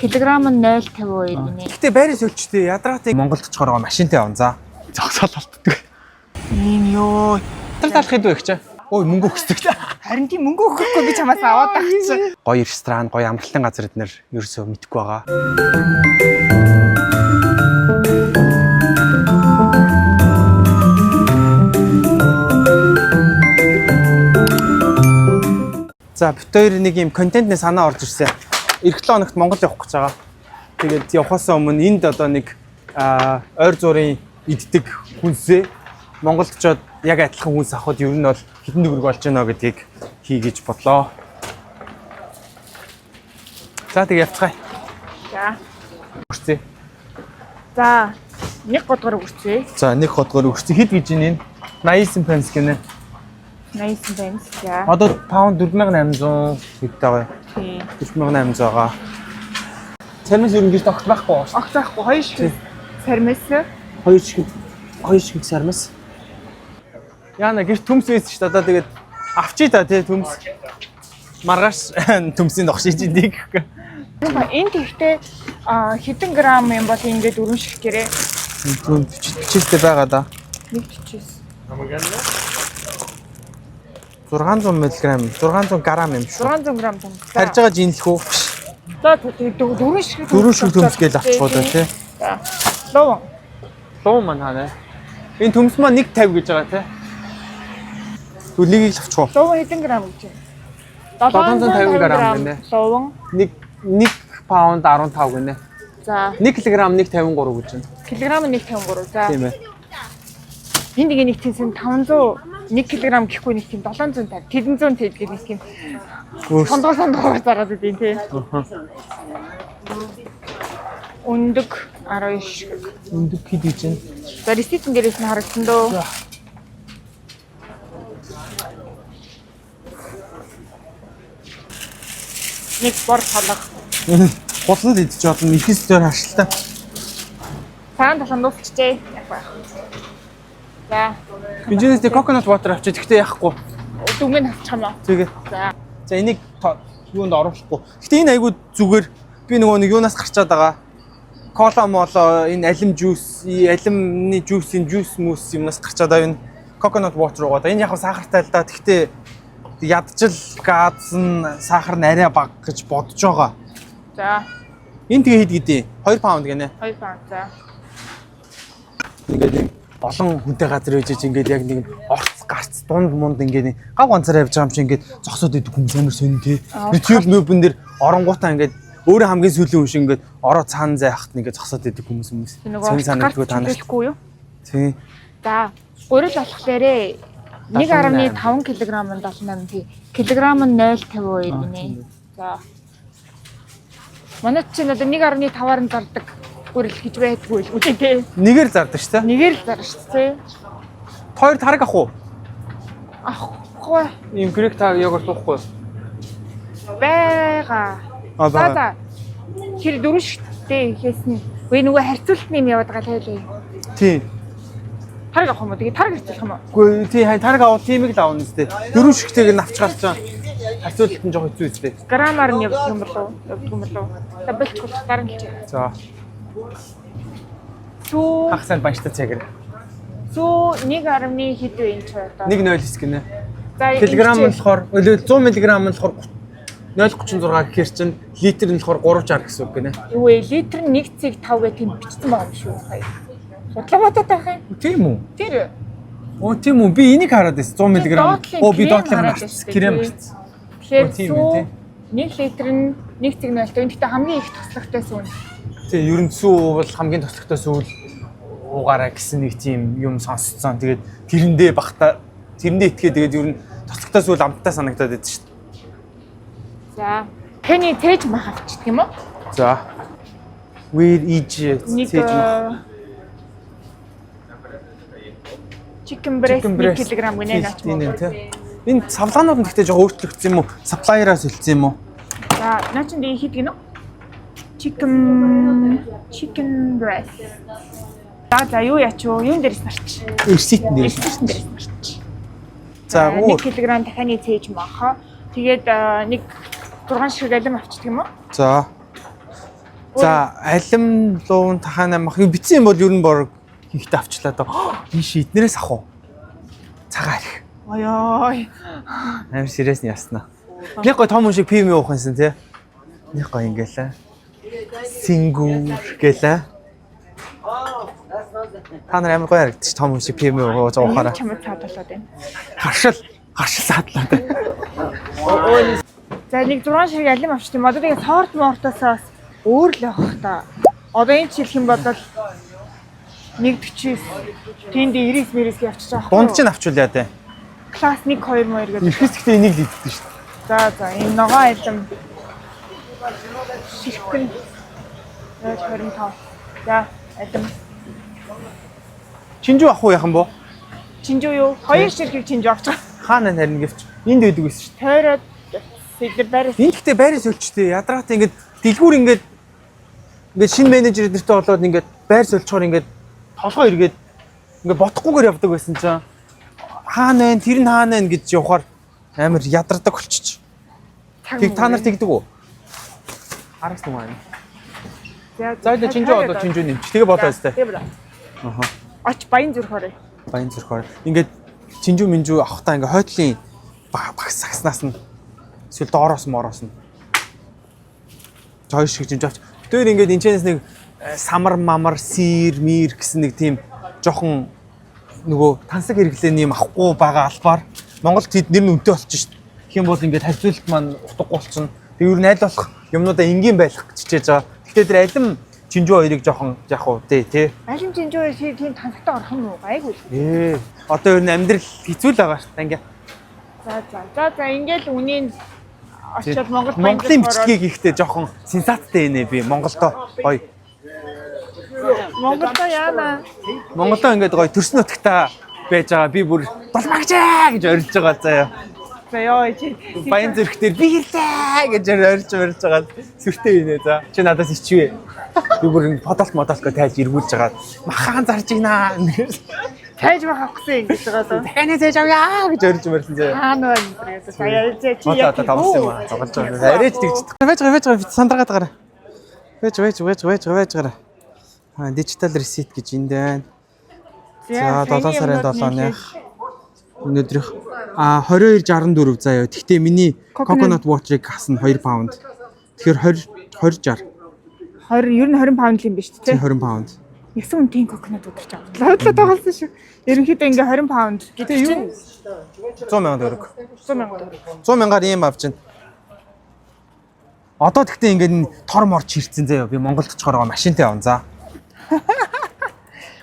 Килограмм нь 0.52 гинэ. Гэтэ байрас өлчтэй ядраатай Монголд очихоор машинтай он за. Зогсоод алддаг. Ийм ёо. Талах хэд вэ гэж? Ой мөнгө өгсдөг. Харин тийм мөнгө өгөхгүй би чамаас аваад авчих. Гоё ресторан, гоё амралтын газар эднэр ерөөсөө мэдхгүй байгаа. За бит хоёр нэг юм контентны санаа орж ирсэн. Эх 7 хоногт Монгол явах гэж байгаа. Тэгээд явахаасаа өмнө энд одоо нэг ойр зуурын иддэг хүнсээ Монголд очиод яг адилхан хүнс авахд ер нь бол хэдэн төгрөг болж байна гэдгийг хий гэж бодлоо. За тэг явцгаая. За. Үрцээ. За, нэг годгор үрцээ. За нэг ходгоор үрцээ хэд гэж ийн 89 пенс гинэ. 89 пенс. За. Одоо паунд 4800 хэд байгаа. Тийм. 4800 байгаа. Цармис ер нь гэрт огт байхгүй байна. Огт байхгүй хоёр шиг сармис. Хоёр шиг сармис. Яна гэрт төмс байсан шүү дээ. Одоо тэгээд авчий та тий төмс. Маргааш төмсийн догшиж идэг. Энэ тэгтээ хэдэн грамм юм бол ингээд өрөн шиг гэрээ. Бичтэй байгаа да. Нэг бичээс. 600 мг, 600 грамм юм шүү. 600 грамм том. Харж байгаа жинлэх үү? За тэгээд дөрөв шиг төмс гээл авчихгоо да тий. За. Луу маань хаа. Энэ төмс маань 150 гэж байгаа тий. Түлийг л авчихгоо. Луу хэдэн грамм гэж байна? 750 грамм гинэ. Луу. 1 паунд 15 гинэ. За. 1 кг 153 гэж байна. Килограмм 153. За. Тийм ээ. Энд нэг тийм 500 1 кг гэхгүй нэг тийм 750 800 гэдэг нэг тийм сондгоо зараад идэв тий. Өндөг 19 шиг. Өндөг хэд гэж байна? За реситэн дээрээс нь харагдсан дөө. Нэг бор талах. Гулнад идэж болно. Ихэс дээр хашлаа. Саан тасан дуусчихжээ. Яг байх. За. Бинжинээс coconut water авчиж гэхдээ яахгүй. Дүнгийн авчих юм аа. Тэгээ. За. За энийг юунд оруулахгүй. Гэтэ энэ айгуу зүгээр. Би нөгөө нэг юунаас гарчаад байгаа. Кола моло энэ алим жуус, алимны жуусийн жуус мөс юмнаас гарчаад байгаа энэ coconut water руугаа. Энэ яг сахартай л да. Гэхдээ ядчил газ нь сахар нь арай бага гэж бодож байгаа. За. Энэ тэгээ хэд гэдэг? 2 паунд гинэ. 2 паунд за. Ингээд олон хүнтэй газар үйж ингээд яг нэг орц гарц дунд мунд ингээд гав ганцаар явж байгаа юм чи ингээд зогсоод идэх хүмүүс амар сонин тий. YouTube мөбөн дээр оронгуудаа ингээд өөрөө хамгийн сүүлийн хүн шиг ингээд ороо цаан зай хахт ингээд зогсоод идэх хүмүүс. Сонин санагдгүй танахгүй юу? Тий. За, гурил болохлээрээ 1.5 кг-нд 78 тий. Килограмм нь 0.52 гинэ. За. Манай чинь одоо 1.5-аар нь зардаг гурил гэж байдгүй л үгүй тий. Нэгээр зардаг шүү дээ. Нэгээр л зарна шүү дээ. Хоёр тараг авах уу? Авахгүй. Ийм грек таг йогурт уухгүй. Бага. За. Тэр дөрөв шигтэй хийсэн. Үгүй нөгөө харьцуултны юм яваад байгаа лээ. Тий. Тараг авах юм уу? Тэгээ тараг ирчих юм уу? Үгүй тий тараг авах тиймийг л авна үстэй. Дөрөв шигтэйг нь авчихаар чаа. Харьцуулт нь жоох хэцүү үстэй. Граммаар нь явдаг юм болов уу? Таблетч дараа нь хэлчихэ. За. Сүү Хагасаар баяртай цагаар. Сүү 1.1 хэд вэ энэ ч одоо? 1.09 гинэ. За Килограмм нь болохоор 100 мг нь болохоор 0.36 гэхэр чинь литр нь болохоор 360 гэсэн үг гинэ. Юу вэ? Литр нь 1.5 гэх тийм бичсэн байгаа юм шүү. Судлаа бодоод байх юм. Тийм үү? Тэр. Оо тийм үү? Би энийг хараад байсан 100 мг. Оо би доотлох крем марцсан. Тэгэхээр сүү 1 литр нь 1.0 тэгтээ хамгийн их тослогтой сүү. Тий, ер нь сүү бол хамгийн тослогтой сүүл уугаараа гэсэн нэг тийм юм сонсцсон. Тэгээд тэрэндээ итгээд тэгээд ер нь тослогтой сүүл амттай санагдаад байдаг шүү дээ. За. Таны тээж мах авчихдаг юм уу? За. Where is тээж мах? Chicken breast 1 кг гинэ наач мөн. Энэ савлаанууд нь гэхдээ жоо өөрчлөгдсөн юм уу? Supplier-аас хэлсэн юм уу? За, наач энэ хэд гинэ? Chicken breast. За юу яач вэ? Юун дээрс нарч? Реситэн дээрс нарч. За 1 кг дахианы цээж мах. Тэгээд нэг 6 шиг алим авчихдаг юм уу? За. За алим луун тахаан амах юу битсэн юм бол ер нь бор хийхдээ авчлаа доо. Ийш эднэрээс ах уу? Цагаан их. Ой ой. Амар serious нь яснаа. Нэг гой том хүн шиг пим уух юмсан тий. Нэг гой ингээл. Сингүүр гэлээ. Та нар амар гоё харагдчих том хүн шиг пим ууж байгаа ухаараа. Чамд цаадлаад байна. Харшил саадлаа. За нэг 6 шиг алим авчих юм. Одоо тэгээ сорт мортосоос өөр л явах та. Одоо энэ жил хэм бодвол 1.49 тэнд 99 мэрээс явчих жоох. Дунд чинь авчулъя тий. Класс 1 2 2 гэдэг. Ихэс гэхдээ энийг л иддэг шүү дээ. За энэ ногоо алим. Ширхгэн 25. За алим. Чинжүү ах уу яхан боо? Чинжүү юу? Хоёр ширхэг чинжүү авчих. Хаана харин гэвч энд байдаг байсан шүү дээ. Тойроод сэдэр байраас. Энд гэхдээ байрас өлчтэй. Ядраатай ингээд дэлгүүр ингээд шинэ менежер эдэртэй болоод ингээд байр сольчоор ингээд толгой эргээд ингээд бодохгүйгээр явдаг байсан чинь хаана вэ? Тэр нь хаана вэ гэж явахаар амар ядардаг болчих. Тэг та нар тэгдэг үү? Араас нь маань. За энэ чинжүү одоо чинжүү нэмч. Тэгээ бодоо өстэй. Аха. Оч баян зүрхээрээ. Баян зүрхээр. Ингээд чинжүү минжүү авахтаа ингээд хойтлын багсагснаас нь эсвэл доороос мороос нь хоёр шиг жимж авч. Тэр ингээд энэчнээс нэг самар мамар сир мир гэсэн нэг тийм жоохон нөгөө тансаг хэрэглээний юм авахгүй байгаа албаар Монголд хэд нэр нь үнэтэй болчих шít. Тэгэх юм бол ингээд харьцуулалт маань утгагүй болчихно. Тэг ер нь аль болох юмнуудаа энгийн байх чичээж байгаа. Гэхдээ тэр алим чинжүү хоёрыг жоохон яах уу тий. Алим чинжүү хоёр тийм тансагтаа орох юм уу? Гайгүй. Одоо ер нь амьдрал хэцүү л байгаа шүү дээ ингээ. За ингээл үнийн очоод Монголын бичгийг ихтэй жоохон сенсацтай нэ би Монголдоо гоё. Монголдоо яана. Монголдоо ингээд гоё төрсөн нутагтаа байж байгаа. Би бүр долмагчаа гэж орилж байгаа заяа. За ёо чи баян зүрхтэр би ирлээ гэж орилж байгаа. Сүртэйийнэ за. Чи надаас ичвэ. Би бүр подолт модолтго тайлж эргүүлж байгаа. Махан зарж гинаа. Тайж байх гэсэн ингэж байгаа даа. Дахианы тайж авъя гэж орилж мөрсөн заяа. Хаана байна гэдэг. Сая чи яг тавсан юм аа. Тоглож байгаа. Арэж тэгж. Байж сандаргаад гараа. Байж гараа. Digital receipt гэж энд байна. За 7 сарын 7-ны өнөөдрийнх 22.64 заяа. Тэгтээ миний coconut water-ыг хасна 2 паунд. Тэгэхээр 20.60. 20 ер нь 20 паунд юм биш үү те? 20 паунд. Ясан үнэтэй coconut water автлаа. Хөдлөө тоглосон шүү. Ерөнхийдөө ингээ 20 паунд гэдэг чинь 100,000 төгрөг. 100,000 ийм авч байна. Одоо тэгтээ ингээд тор морч ирцэн заяа. Би Монголд очихоор машинтай явна за.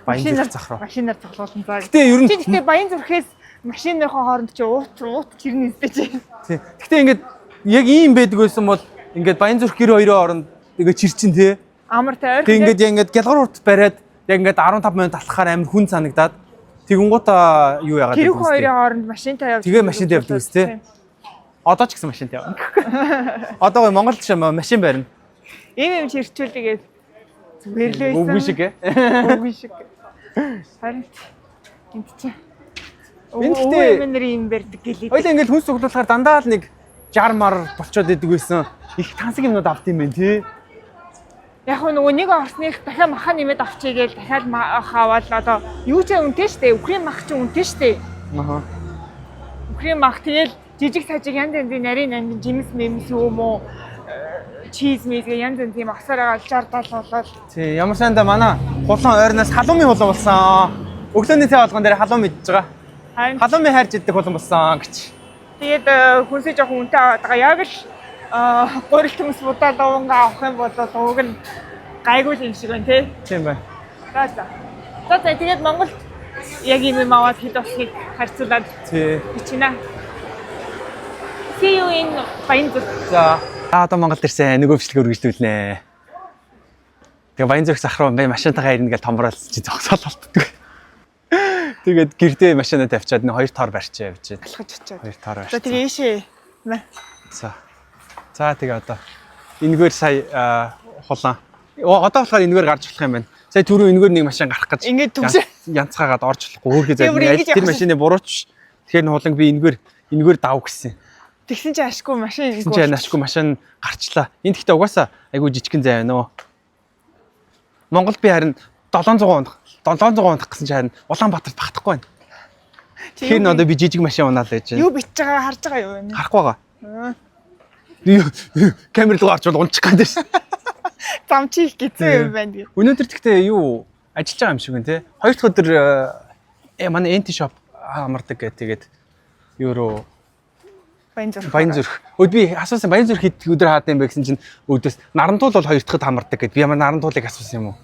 Баян зүрх захруу. Машинаар цоглуулсан заа. Гэтэ ер нь Гэтэ баян зүрхээс машиныхоо хооронд чи уут чирнэ өстэй чи. Тий. Гэтэ ингээд яг ийм байдаг байсан бол ингээд баян зүрх гэр хоёрын хооронд ингээд чирчин тий. Амартай ойр. Тэг ингээд яг ингээд гялгаруут бариад яг ингээд 15 минут алхахаар амар хүн санагдаад тэгэнгуутаа юу яагаад тэр хоёрын хооронд машинтай явж. Тэгээ машинтай явдаг үст тий. Одоо ч гэсэн машинтай явна. Одоо Монголд ч машин барина. Ийм чирчүүлгээд зүгэрлээ. Үгүй шиг ээ. Үгүй шиг. Харин энэ чи. Энд гэтээ минер юм барьдаг гэлээ. Хоёул ингээд хүнс цуглуулахаар дандаа л нэг 60 мар болчоод идэг байсан. Их тансаг юмнууд авт юм байна тий. Яг нөгөө нэг орсных дахиад маха нэмээд авчий гээл дахиад хаваад одоо юу ч үнэтэй штэ. Үхрийн мах ч үнэтэй штэ. Аха. Үхрийн мах тэгэл жижиг сажиг янз янзын нарийн жимс мэмс юм уу чиз мизгээ янз янз тийм асараа 60-70 болоод. Тий, ямар санда манай хулан ойрноос халуумын хулан болсон. Өглөөний цай болгон дээр халуун мэдж байгаа. Халуумын хайрж идэх хулан болсон гэж. Тэгээд хүнсээ жоохон үнэтэй аваад байгаа. Яг л гурил төмс будаа давангаа авах юм бол уг нь гайгүй юм шиг байна тий. Тийм байна. За тэгээд Монголд яг юм аваад хэд болсныг харьцуулаад тий. бичнэ. See you in Баянзүрх. За одоо Монголд ирсэн нэг өвчлөг үргэлжлүүлнэ. Тэгээ Баянзүрх захруу би машинтайгаа ирнэ гэж томруулсан чи зогсоол болтдог. Тэгээд гэрдээ машинаа тавьчаад нэг 2 тоор барьчаа явж байна. Алхаж очиод. 2 тоор барьчаа. За тэгээ ийшээ. За тэгээ одоо энэгээр сая хулаан. Одоо болохоор энэгээр гарч болох юм байна. Сая түрүү энэгээр нэг машин гарах гэж. Ингээд түгшээ. Янцгаагаад орж болохгүй. Өөргөө зайлшгүй. Тэр машины бурууч. Тэгэхээр хуланг би энэгээр дав гэсэн. Тэгсэн чи ашгүй машин. Тэгсэн чи ашгүй машин гарчлаа. Энд гэхдээ угаасаа айгүй жижигхэн зай байна өө. Монголд би харин 700 унах гэсэн чинь харин Улаанбаатарт багтахгүй байна. Тэгэхээр н одоо би жижиг машин унаал байж байна. Юу бич байгаа харж байгаа юу вэ? Харахгүй байгаа. Камер руу гарч бол унчих гэдэг шин. Зам чих гэсэн юм байна. Өнөөдөр тэгтээ юу ажиллаж байгаа юм шиг байна те. Хоёр дахь өдөр манай NT shop амардаг гэдэг тэгээд евро Баянзүрх. Би асуусан Баянзүрх хэд өдөр хаад юм бэ гэсэн чинь өөдөөс Нарантуул бол хоёр дахьд хамардаг гэд. Би ямар Нарантуулыг асуусан юм уу?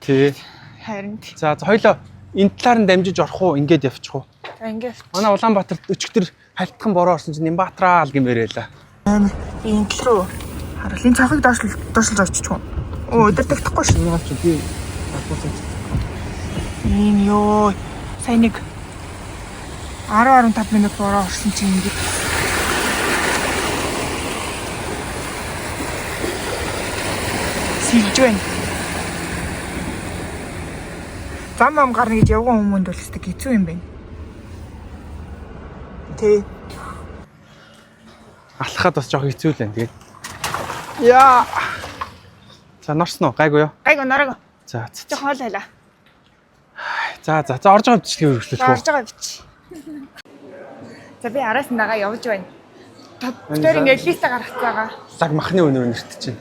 Тий. Харин. За хоёлоо энэ талаар нь дамжиж орох уу? Ингээд явчих уу? За ингээд. Манай Улаанбаатарт өчигдөр хальтхан бороо орсон чинь Нямбаатараа л гэмээр байлаа. Би энэ тал руу харгалын цахыг доошлж очиж гоо. Өдөр тагтахгүй шүү. Яагаад ч би асуусан. Ийм ёо. Сайн нэг 10-15 минут бороо орсон чинь ингээд. Сэлж байна. Зам гарна гэж явган хүмүүнд бол өстэй хэцүү юм байна. Тэ. Алхахад бас жоох хэцүү л байна тэгээд. Яа. За норсон уу? Гайгүй юу? Гайгүй норог. За Жоо хоол байлаа. За орж байгаа бичлэгээ өргөжлөх үү? Орж байгаа бич. За би араас нагаа явж байна. Тэр ингээд листэ гаргацгаага. Лаг махны өнөр нэрт чинь.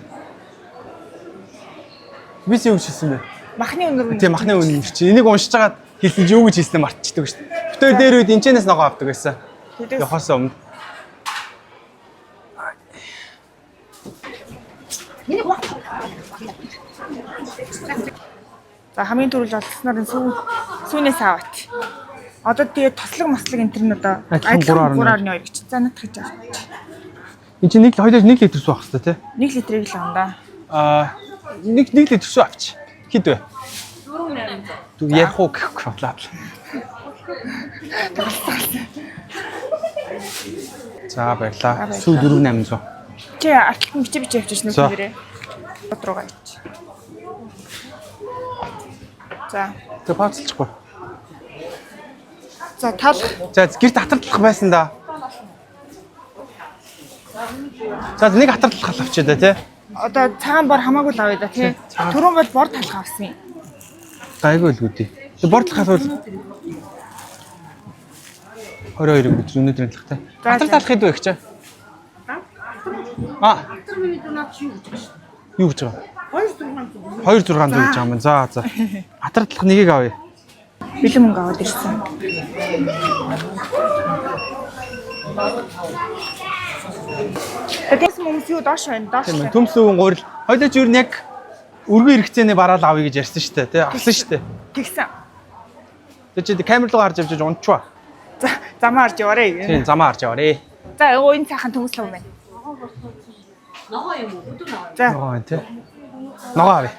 Бис юу хийсэн бэ? Махны өнөр. Тийм махны өнөр чинь. Энийг уншиж хагаад хэлсэн чи юу гэж хэлснээ мартчихдаг шүү дээ. Бүтээр дээр үед энэчнээс ногоо авдаг байсан. Явахаас өмнө. За хамгийн түрүүл олдсноор сүүнээс аваад. Одоо тэгээ тослог мослог энэ төр нь одоо адилхан 3.2 гэж. За надад гэж авах. Энд чинь 1 литр суу авах хэрэгтэй тий. 1 литрийг л авна Аа 1 литр суу авч. Хэд вэ? 4.8. Түг ярих уу гэхгүй бодлаа. За баярлаа. Сүү 4.800. Чи артлан бичиж явчих нүх нэрээ. Бод руугаа ич. За. Тэг паацлахгүй. За тал. За гэрт хатардлах байсан да. За нэг хатардлах авчаа да тий. Одоо цагаан бор хамаагүй л авъя да тий. Түрүүн бол бор талах авсан юм. Гайгүй л үгүй. Тэг бор талах бол 22 өдөр өнөөдөр талах тий. Хатар талах хэд вэ гэж? Юу гэж байгаа? 2600 гэж байгаа юм. За. Хатар талах нэгийг авъя. Бэлэн мөнгө аваад ирсэн. Тэс хүмүүс юу доош байна? Доош. Төмс өвөн гурил. Хоёул ч юу нэг өргөн хэрэгцээний бараал авъя гэж ярьсан шүү дээ, тий. Авсан шүү дээ. Тэгсэн. Тэг чи камер руу гарч явж унчваа. За замаа харж яваарэ. Тийм, замаа харж яваарэ. За энэ цаахан төмслөв юм байна. Ногоо юм уу? Бүдүүн ногоо. За Ногоо тий. Ногоо авъя.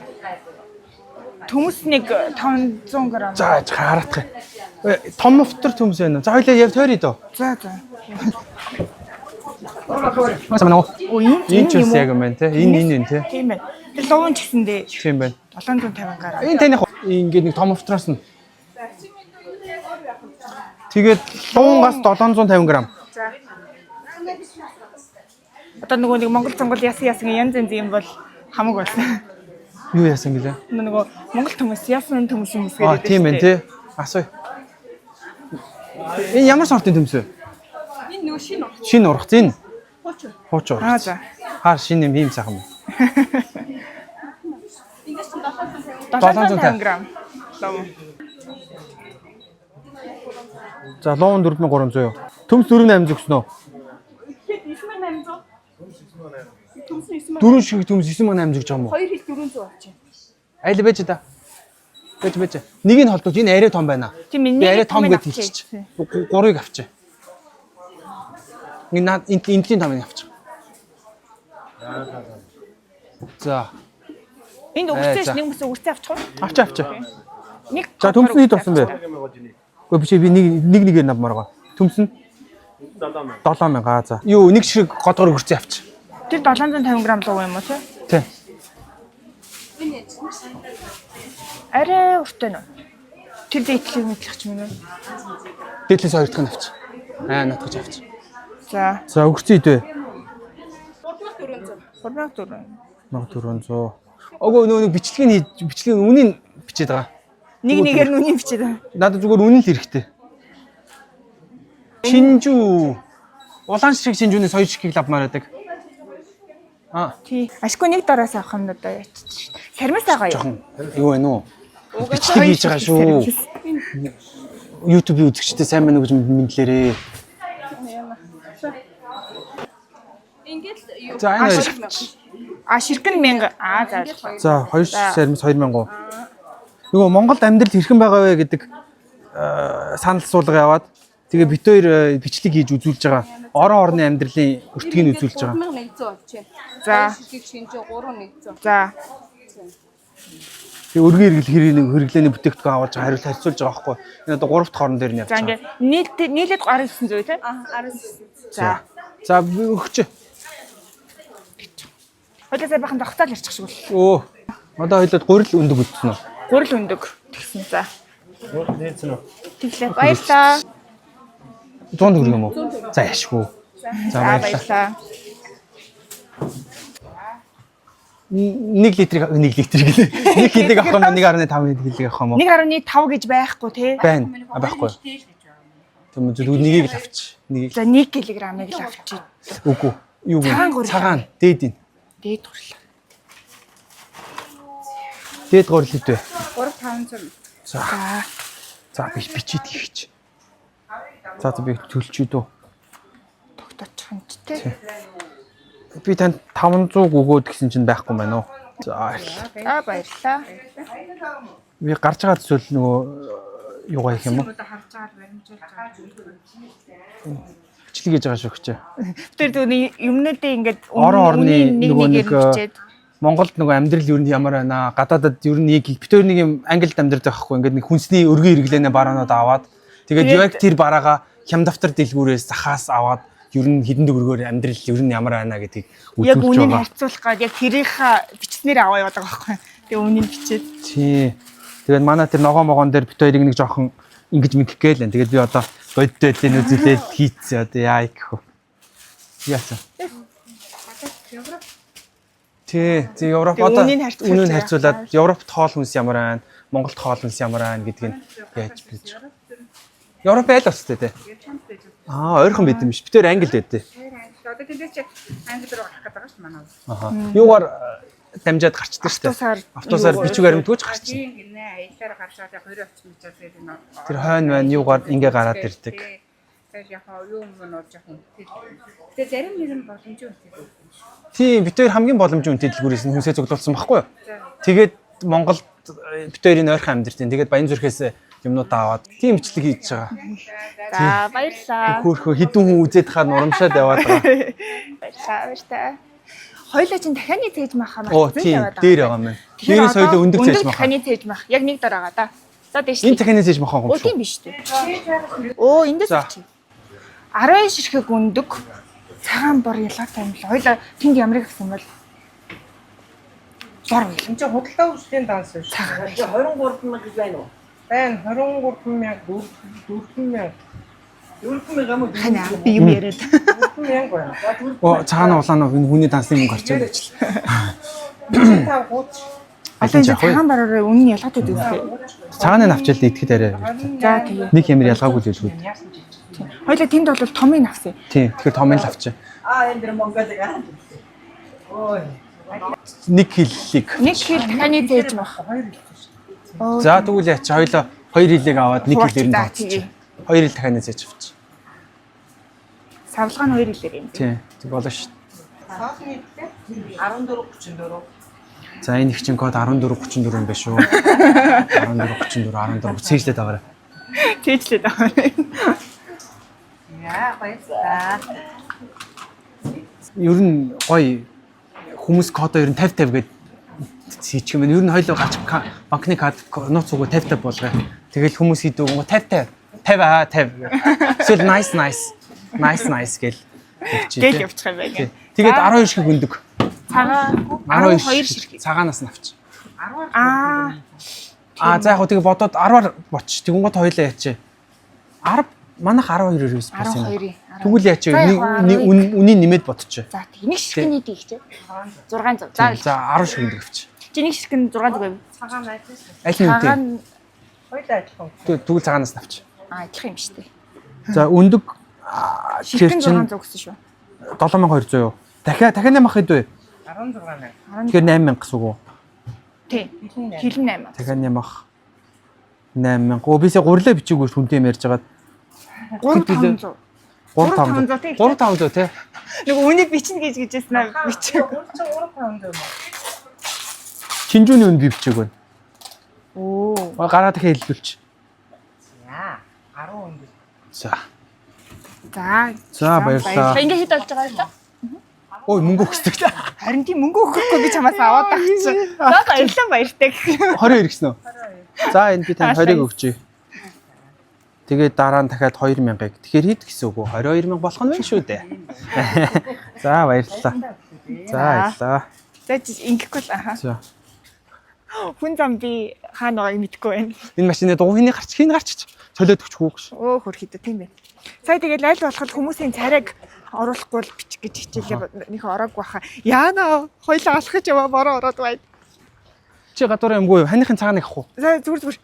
төмс нэг 500 г. За хараах. Том мовтор төмс байна. За хоёлаа яв тойрё дөө. За. Масаа нөө. Энэ ч яг юм байна те. Энэ те. Тийм байна. Тэр ловын ч гэсэндээ. Тийм байна. 750 г. Энэ таних ингээд нэг том мовтроос нь. Тэгээд луунгаас 750 г. За. Одоо нөгөө нэг Монгол цонгол ясан янз юм бол хамаг болсон. Юу яасан гэлээ? Нөгөө Монгол төмс ясан төмс юм гээд. Тийм байна те. Асуу. Энэ ямар сортын төмс вэ? Энэ нөгөө шинэ урах. Шинэ урах зин. Хууч урах. Аа за. Хаар шинэ юм ийм сайхан. Ингээс 750. 750 г. Лов. За луун 4300 юу? Төмс 4800 өгсөн үү? Ихэд 9800. Төмс 9800. Дөрөв шиг төмс 9800 гэж байгаа юм уу? 2 хил 400 авчих. Айл байж да. Байж. Нэг нь холдож энэ арай том байна. Тийм Би арай том гэж хэлчих. Гурыг авчи. Энэ энтлийн томыг авчих. За. Энд өгсөн нэг мөс өгсөн авчих уу? Авчи. Нэг. За төмс нь хэд болсон бэ? Гэхдээ бичээ би нэгээр навмаар байгаа. Төмс нь 7000. За. Юу нэг шиг годгор өгөрцөө авчи. Тэр 750 г лов юм уу тий? Тий. Арай уртай нөө. Тэр дээдлийг мэдлэх юм уу? Дээдлээс хоёр дахь нь авчи. Натгаж авчи. За. За өгөрцөө идвэ. 3400. 3400. 1400. Өгөө нөө бичлэгийн үнийн бичээд байгаа. Нэг нэгээр нүний бичээд байна. Надад зүгээр үнэн л хэрэгтэй. Шинжүү улаан шиг шинжүүний соёл шигийг лавмаар байдаг. Тий. Ашгүй нэг дараас авах юм надаа ячиж. Сармаас байгаа юу? Жохон юу вэ нөө? Бичлэг хийж байгаа шүү. YouTube-ийн үзэгчтэй сайн байна уу гэж мэдлээрээ. Ингээд юу? За энэ Ширхэн 1000. За. за 2 сармас 2000. Нөгөө Монголд амьдрал хэрхэн байгаа вэ гэдэг санал суулга яваад тэгээ бит хоёр бичлэг хийж үзүүлж байгаа. Орон орны амьдралын өртгийг үзүүлж байгаа. 3100 болж байна. За. Шилжих шинжээ 3100. За. Тэгээ өргөн хэрэглээний бүтээгдэхүүн аваад хариулт харьцуулж байгаа байхгүй. Энэ одоо 3 дахь орон дээр нь явж За байгаа. ингээд нийлээд 1900 тий? 19. За. За өгч. Хойлоо сайхан тогтоол ярьчих шиг л. Өө. Одоо хоёлоод гурил өндөг үтсэн үү? Гурил өндөг тэгсэн. За. Нээсэн үү? Тэглээ баярлаа. 100 төгрөг юм уу? За яшгүй. За баярлаа. 1 литрийг 1 килог авах юм 1.5 кг авах юм уу? 1.5 гэж байхгүй тий? Байна. Байхгүй. Тэгмээ зөв нэгийг л авч. Нэгийг. За 1 кг-ыг л авчи. Үгүй. Юу вэ? Цагаан дээд. Дээд хурлаа. Дээд гурил хэд вэ? 3500. За. За бичээд хийч. За би төлчих дөө. Тогтоочих юм ч тий. Би танд 500 өгөөд гэсэн чинь байхгүй байна уу? За баярлалаа. Би гарч байгаа зүйл нөгөө юугаа хийх юм уу? Харж байгаа баримжуулж байгаа. Бичлэг хийж байгаа шүү гэж. Тэр түүний юмнуудаа ингээд Орон орны нөгөө нэг бичээд Монголд нөгөө амьдрал юу нь ямар байна? Гадаадад юу нэг бид хоёр нэг юм Англид амьдрах байхгүй. Ингээд нэг хүнсний өргөн хэрэглэнэ бараанууд аваад тэгээд яг тэр бараага хямдавтар дэлгүүрээс захаас аваад ер нь хідэн төгрөгөөр амьдрал ер нь ямар байна гэдгийг үзүүлж байгаа. Яг үнийг харьцуулах гээд яг тэрийнхээ бичснээр аваа яваад байгаа байхгүй. Тэгээ үнийг бичээд. Тий. Тэгээд манай тэр ногоо могоон дээр бит хоёрыг нэг жоохон ингэж мэгэх гээл. Тэгээд би одоо бодтой байдлын үзүүлээд хийцээ одоо яа гэх вэ? Яасан. Тий, Европ одоо үнийн харьцуулаад Европт хоол хүнс ямар байна, Монголд хоол хүнс ямар байна гэдгийг яаж бич. Европ айл бастай тий. Ойрхон байд юм биш. Бид өөр Англид байдээ. Одоо тэндээ чи Англи руу гарах гэдэг байгаа шүү манай. Юугаар дамжаад гарчдаг шүү дээ. Автобусаар бичиг баримтгүйч гарчдаг. Тийм гинэ аялаар гарч байгаа яг 20 орчим мөчөөс энэ. Тэр хойно байна юугаар ингээ гараад ирдэг. Тэр яг юу юм болж яах юм. Тэгээ зарим нэг нь боломжтой үнэтэй. Тийм бид хоёр хамгийн боломжтой үнэтэй дэлгүүрээс нь хүнсээ цуглуулсан байхгүй юу? Тэгээд Монголд бид хоёрын ойрхон амьдртын. Тэгээд Баянзүрхээс юмнуудаа аваад тийм бичлэг хийж байгаа. За баярлаа. Хөөхөө хідэн хүн үзээд хаад урамшаад яваад байгаа. Баярлаа. Хойлоо чинь дахианы цээж махаа Оо тийм дээр байгаа юм байна. Дээрээс хоёлоо өндөг цээж махаа. Дахианы цээж мах. Яг нэг дараагаа да. За дээш. Энэ дахианы цээж махаа юм шүү. Тийм биш үү? Оо эндээс чи. 12 ширхэг өндөг. Цагаан бор ялгаатай юм л. Хойлоо тэнд ямрыг гэсэн бол бор үйл. Энд чинь худалдаа үйлчлийн данс шүү. 23 мянга гэж байна уу? Байна 23,000 4,000 4,000 юм уу? Хана би юм яриад. 4,000 байна. Оо цаана улаанаа энэ хүний дансны мөнгө гарчаад ажил. 5 хууч. Одоо энэ цагаан бороор үнэн ялгаатай дээ. Цагааныг авчаал идэхэд арай. За тэгээ. Нэг ямар ялгаагүй л үлгүй. Хойлоо тэнд бол томыг авсан. Тийм тэгэхээр томыг л авчаа. Энэ дэр Монгол байгаа. Ой. 1 килийг. 1 кил дахианы цээж мах. За тэгвэл яач хоёлоо 2 хилийг аваад 1 килээр нь тооцчих. 2 хил дахианы цээж авчих. Савлгаа нь 2 хилээр юм. Тийм тэг болно шүү. Саасны 1434. За энэ их чин код 1434 юм байна шүү. 1434 14 цээжлээд байгаарай. Цээжлээд байгаа. Яа баярлаа. Ер нь гоё хүмүүс кодоо ер нь 50 50 гэдэг хийчих юм. Ер нь хоёлоо гач банкны код нууц уг 50 50 болгоо. Тэгэл хүмүүс хийдэг 50 50 эсвэл nice гэл гэл явчих юм байна. Тэгээд 12 ширхэг өндөг. Цагаан 12 ширхэг. Цагаанаас нь авч. 10 за яг тэгээ бодоод 10-аар боч. Тэгүнгот хоёлоо яач. 10 манайх 12-оор юус болсон. 12-ийн. Тэгвэл яач үнийн нэмээд бодчих. За тийм нэг ширхэг нийт их чи. 600. За 10 ширхэг өндөг авч. Чи Чиний ширхэг 6 зүг байв. Цагаан ажил. Аль нь үнэтэй? Хоёул ажиллах. Тэгвэл цагаанаас авч. Адилхан юм шүү дээ. За өндөг Ширхэг чинь 600 гэсэн шүү. 7200 юу? Дахиад 8 хэд вэ? 16 Тэгэхээр 8000 гэсэн үг үү? Тий. Хилэн 8. Дахиад 8000. Оо бисээ гурлаа бичээгүй хүнтэй юм ярьж байгаад 3500. 3500 тий. 3500 тий. Нөгөө үнийг бичнэ гэж хэлсэн аа бичээ. 3,500. Чинжүүний үнд би бичээгүй. Оо. Гараа дахиад хэллүүлч. Яа, 10 өндөр. За. За баярлалаа. Ингээ хэд болж байгаа юм да? Ой мөнгө өгсдөг. Харин тийм мөнгө өгөхгүй би чамаас аваад байгаа чи. За баярлалаа баяртай гэх. 22 гэсэн үү? За энэ би танд 20-ыг өгчээ. Тэгээд дараа нь дахиад 2000-ыг. Тэгэхээр хэд гэсэн үг вэ? 22000 болох нь байна шүү дээ. За баярлалаа. За баярлалаа. За ингэхгүй л аха. За. Хүн зам би хаана байгааг мэдэхгүй байна. Энэ машины дугуйны хин гарч солиод өгчихгүй гэж. Өө хөрхидэ тийм байна. Сая тэгээд аль болох хүмүүсийн царайг оруулахгүй л бичих гэж хичээлээ нөх ороогүй баха. Яана хоёлаа алхаж яваа бороо ороод байна. Чи гадуур юмгүй ханийхын цагааныг авах уу? За зүгээр.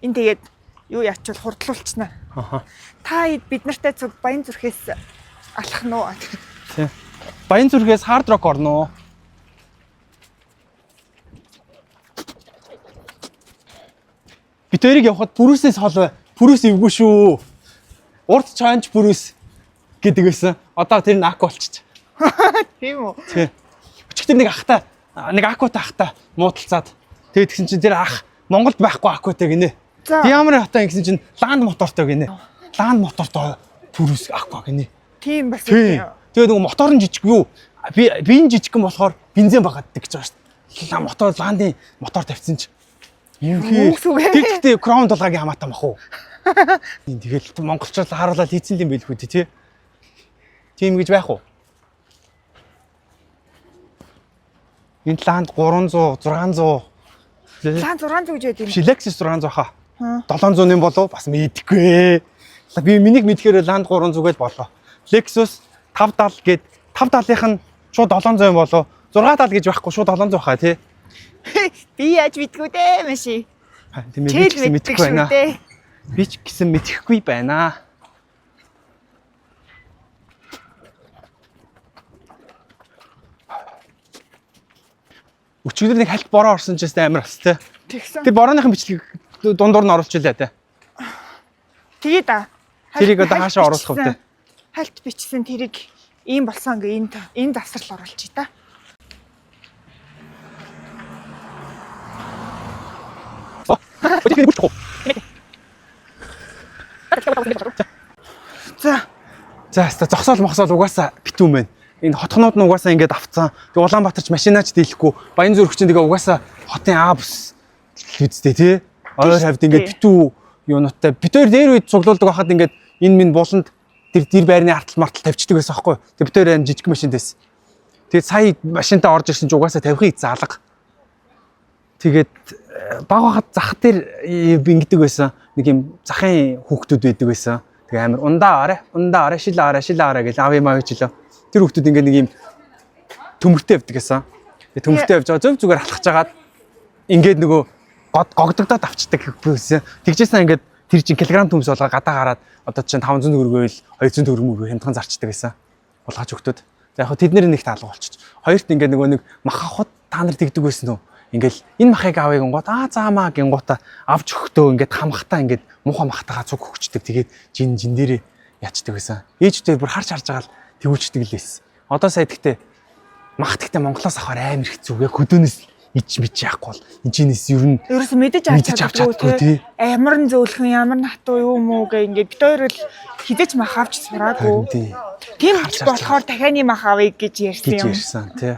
Энд тэгээд юу ячвал хурдлуулчихна. Аха. Та бид нартай цуг Баян зүрхээс алах нь уу? Тий. Баян зүрхээс хард рок орно. Би тэрийг явахад бүрүүсээс хол бүрүүс ивгүй шүү. Урд чанч бүрүүс гэдэг байсан. Одоо тэр нь ак болчих. Тийм үү? Тий. Өчигдөр нэг ахтай нэг акутай ахтай муудалцаад тэгээд гисэн чинь тэр ах Монголд байхгүй акутай гинэ. Ямар хатаа гэсэн чинь ланд мотортой гинэ. Ланд мотортой бүрүүс аку гинэ. Тийм бас тийм. Тэгээд нөгөө мотор нь жижиг юу? Биеийн жижигхэн болохоор бензин багаддаг гэж байгаа шүү дээ. Мотор ландын мотор тавьсан чинь тэгэхдээ краун дулгаагийн хамаатан бах уу? Тэгэл монголчууд харуулаад хийцэн юм байлгүй тий. Тийм гэж байх уу? Энэ ланд 300, 600. Ланд 600 гэж байд юм. Lexus 600 хаа. 700 юм болов бас мэдхгүй. Би минийг мэдхээр ланд 300 гэж болоо. Lexus 570 гээд 570-ийнх нь шууд 700 юм болов. 670 гэж байхгүй шууд 700 хаа тий. Би яаж мэдгүй дээ маши. Тийм ээ би ч мэдхгүй байна. Би ч гэсэн мэдэхгүй байна. Өчигдөр нэг хальт бороо орсон ч гэсэн амар бас тий. Тэгсэн. Тэр борооныхын бичлэг дундуур нь оруулчихлаа тий. Тэгээд тэрийг одоо хаашаа оруулах вэ? Хальт бичсэн тэрийг ийм болсон гэ энэ завсрал оруулчих та. За зогсоол мохсоол угаасаа битүүм байна. Энэ хотхнууд нь угаасаа ингэж авцсан. Тэг Улаанбаатарч машинаач дийлэхгүй. Баян зүрх чинь тэгээ угаасаа хотын А бус үсттэй тий. Ойр хавьд ингэж битүү юунуудтай битээр дээр үед цуглуулдаг байхад ингэж энэ минь бууланд тэр дэр байрны артал мартал тавьчихдаг байсан аахгүй. Тэг битээр энэ жижиг машинтайс. Тэгээд сая машинтаа орж ирсэн чи угаасаа тавихыг заалга. Тэгээд баг хахад зах дээр ингэдэг байсан. Нэг юм захын хүүхдүүд байдаг байсан. Тэгээ амар ундаа шил араа гэж аав юм aaжилаа. Тэр хүүхдүүд ингээ нэг юм төмөртэй явдаг гэсэн. Тэгээ төмөртэй явж байгаа зөв зүгээр алхаж агаад ингээд нөгөө гогдогдоод авчдаг гэсэн. Тэгжээсэн ингээд тэр чин килограмм төмс болгоо гадаа гараад одоо чинь 500 төгрөгөөл 200 төгрөг хямдхан зарчдаг гэсэн. Булгаач хүүхдүүд. За яг тэд нэр нэг таалга болчих. Хоёрт ингээ нөгөө нэг мах авахд та нар тэгдэг байсан үү? Ингээл энэ махыг авъя гингууд заамаа гингуудаа авч өгтөө ингээд хамхтаа ингээд муухай махтагаа цуг хөгчдөг. Тэгээд жин дээрээ ячдаг байсан. Ээжтэй бүр харж байгаа л тэгүүлчдэг л байсан. Одоо сая гэхдээ мах гэхдээ Монголоос авахаар амар хэцүү. Яг хөдөөнөөс ич мич яахгүй бол энэчнээс ер нь ерөөсөө мэдэж авч чаддаггүй тий. Амар нь зөөлхөн ямар нь хатуу юу мүү гэ ингээд бид хоёр л хизэж мах авч сураагүй. Тийм болохоор дахианы мах авъя гэж ярьсан юм. Тий.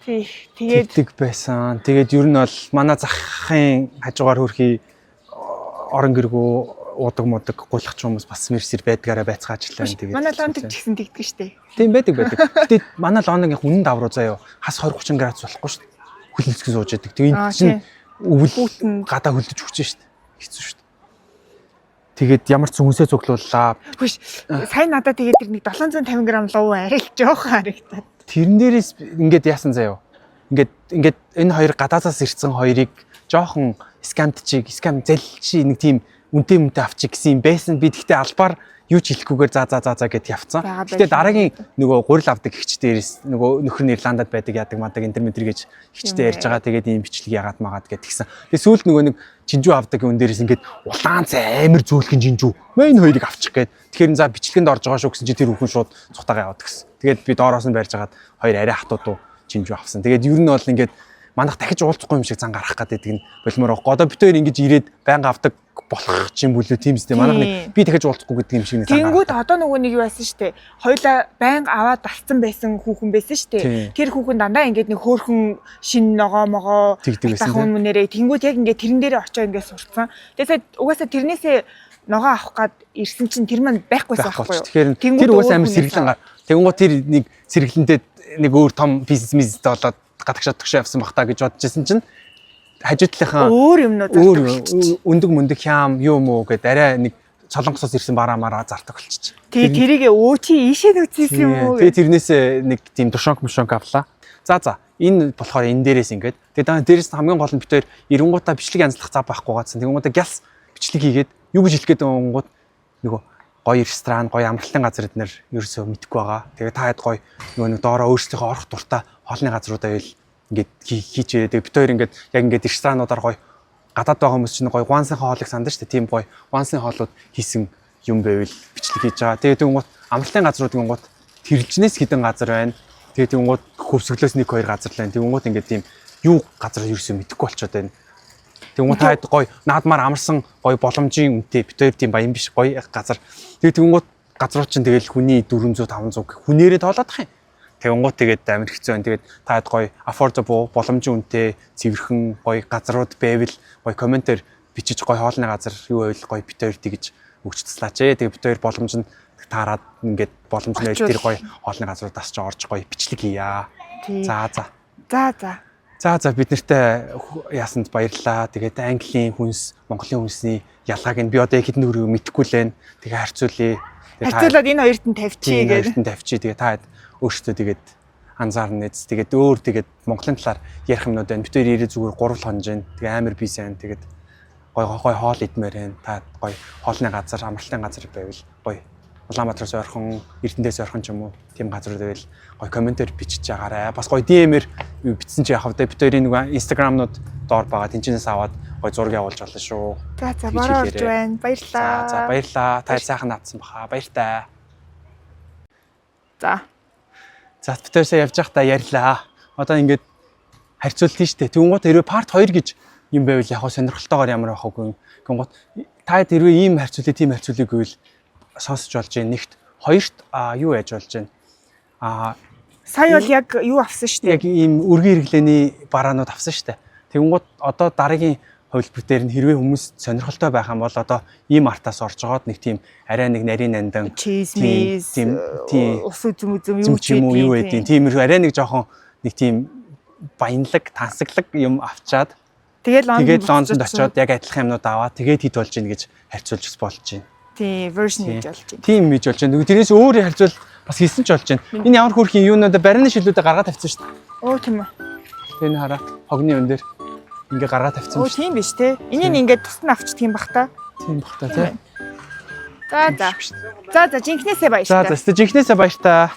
Тэгээд тэгдэг байсан. Тэгээд ер нь бол манай захын хажуугаар хөрхий орон гэргүү уудаг муудаг гулгач хүмүүс бас мэрсэр байдгаараа байцгаажлаа. Тэгээд манай лонд ч гэсэн тэгдэг штэ. Тийм байдаг. Гэтэ манай лондын үнэн давруу заяа хас 20-30 градус болохгүй штэ. Хүлэнцгээс ууж яадаг. Тэгээд энэ чинь өвөл гадаа хөлдөж өгч штэ. Хэцүү штэ. Тэгээд ямар ч хүнсээ цуглууллаа. Хөөш сайн надад тэгээд тэр нэг 750 г луу арай л жоохон харагдаад. Тэрэн дээрээс ингээд яасан заяа. Ингээд энэ хоёр гадаадаас ирсэн хоёрыг жоохон скам зэлчи нэг тийм үнтэй авчих гэсэн юм байсан. Би тэгтээ албаар юу ч хэлэхгүйгээр за гэд явцсан. Гэтэ дараагийн нөгөө гурил авдаг ихч дээрээс нөгөө нөхөр нь Ирландад байдаг яадаг мадаг интермедэр гэж ихчтэй ярьж байгаа. Тэгээд ийм бичлэг яагаад магаад гэд тэгсэн. Тэгээд сүүлд нөгөө нэг жинжүү авдаг юм дээрээс ингээд улаан цай амир зөөлхөн жинжүү мань хоёрыг авчих гээд тэгэхээр за бичлэгэнд орж байгаа шүү гэсэн чи тэр хүүхэн шууд цухтагаа яваад гэсэн. Тэгээд би доороос нь барьж хагаад хоёр арай хатуу жинжүү авсан. Тэгээд ер нь бол ингээд манайх дахиж уулзахгүй юм шиг зан гарах гэдэг нь болмоор гоо бид хоёр ингэж ирээд байнга авдаг болох юм бүлээ тийм үстэй манайх нэг би дахиж уулзахгүй гэдэг юм шиг нэг зан гарах. Тэнгүүд одоо нөгөө нэг юу байсан штэ. Хоёлаа байнга аваад талцсан байсан хүүхэн байсан штэ. Тэр хүүхэн дандаа ингээд нэг хөөхөн шин ногоо тахын мөнэрээ тэнгүүд яг ингээд тэрэн дээрээ очоо ингээд сурцсан. Тэгээд угаасаа тэрнээсээ ногоо авах гад ирсэн чинь тэр маань байхгүйсэн байхгүй юу? Тэгэхээр тэр угаасаа амар сэргэлэн гар. Тэнгүүд тэр нэг сэргэлэнтэй нэг өөр том бизнестэй болоод гадагшаад төгшөө явсан бах та гэж бодчихсон чинь хажуудлынхаа өөр юмнууд өндөг хям юм уу гэд арай нэг солонгосоос ирсэн бараамаараа зардаг болчих. Тэгээ тэрийгээ өөчи ийшээ нүцсэн юм уу? Тэгээ тэрнээсээ нэг тийм тушонк авлаа. За энэ болохоор энэ дээрээс ингээд тэгээ дээрээс хамгийн гол нь бид хоёр эренгуудаа бичлэг янзлах зав байхгүй gaасан. Тэнгуудаа гялс бичлэг хийгээд юу гэж хэлэх гээд байгаа гонгууд нөгөө гоё ресторан, гоё амралтын газар эднэр ерөөсөө мэдгүй байгаа. Тэгээ та хэд гоё нөгөө нэг доороо өөрсдийнхөө орох дуртай хоолны газруудаа байл ингээд хийчихээ. Тэгээ бид хоёр ингээд яг ингээд ресторануудаар гоё гадаад байгаа хүмүүс чинь гоё гуансынхаа хоолыг сандаа шүү дээ. Тийм гоё гуансын хоолууд хийсэн юм байвал бичлэг хийж байгаа. Тэгээ тэнгуут амралтын газруудын гот тэрэлжнээс хідэн газар байна. Тэгээ тэнгуут хөвсгөлөөс 1 2 газар л байна. Тэнгуут ингээд тийм юу газар ерөөсөө мэдэхгүй болчиход байна. Тэнгуут таад гоё наадмаар амарсан гоё боломжийн үнэтэй бид хоёр тийм баян биш гоё газар. Тэгээ тэнгуут газрууд чинь тэгэл хүний 400 500 хүнээрээ тоолоодах юм. Тэнгуут тэгээд амар хэцүү байна. Тэгээд таад гоё affordable боломжийн үнэтэй цэвэрхэн гоё газрууд байвал гоё комментээр бичиж гоё хоолны газар юу байвал гоё бид хоёр тэгж өгч туслаач. Тэгээ бид хоёр боломж нь таарад ингээд боломж нь тэр гоё хоолны газруудаас ч орж гоё бичлэг хийя. За бид нартай яасанд баярлалаа. Тэгээд Английн хүнс, Монголын хүнсний ялгааг нь би одоо яг хэдэн өрөө мэдэхгүй л байна. Тэгээ харьцуулъя. Харьцуулаад энэ хоёрт нь тавьчих гэдэг. Тэгээ та өөртөө тэгээд анзаарна нэз. Тэгээд өөр тэгээд Монголын талаар ярих юмнууд байна. Бид хоёр ирээ зүгээр гурвал хонж байна. Тэгээ амар бий сайн. Тэгээд гой хоол идмээр байна. Та гой хоолны газар, амралтын газар байвал гой Улаанбаатараас ойрхон, Эрдэнэс ойрхон ч юм уу тийм газар байвал гой комментээр бичиж байгаарай. Бас гой DM-ээр бичсэн чи явах бид хоёрын нэг Instagram-нууд доор байгаа. Тэнчнээс аваад гой зураг явуулж болно шүү. За бороо орж байна. Баярлалаа. За баярлалаа. Та сайхан наадсан баха. Баяртай. За бид хоёр сая явж байхдаа ярьлаа. Одоо ингээд харьцуултын штэ. Тэнгуут хэрвээ part 2 гэж юм байвал яг сонирхолтойгоор ямар байх вэ? Тэнгуут та хэрвээ ийм харьцуулъя, тийм харьцуулъя гэвэл сонсож болж байна. Нэгт хоёрт юу яаж болж байна? Сая бол яг юу авсан шүү дээ. Яг ийм үргийн хэрэглээний бараанууд авсан шүү дээ. Тэнгууд одоо дараагийн хувилбар дээр нь хэрвээ хүмүүс сонирхолтой байх юм бол одоо ийм артаас орж жоод нэг тийм арай нэг нарийн нандан тийм ус үзм юу гэдэг тиймэрхүү арай нэг жоохон нэг тийм баянлаг, тансаглаг юм авчаад тэгээд Лондонд очиод яг адилхан юмнууд аваад тэгээд хит болж гин гэж харьцуулж болж байна. Тийм version хийж болж байна. Тийм хийж болж байна. Тэрнээс өөр харьцуул бас хийсэн ч болж байна. Энэ ямар хөрхийн юунуудаа барины шилүүдэд гаргаад тавьсан шүү дээ. Оо тийм үү. Тэний хараа хогны өн дээр ингээ гаргаад тавьсан шүү. Оо тийм биш те. Энийг ингээд тусна авчдаг юм бах та. Тийм бах та тий. За жинкнээсээ баяр та. За жинкнээсээ баяр та.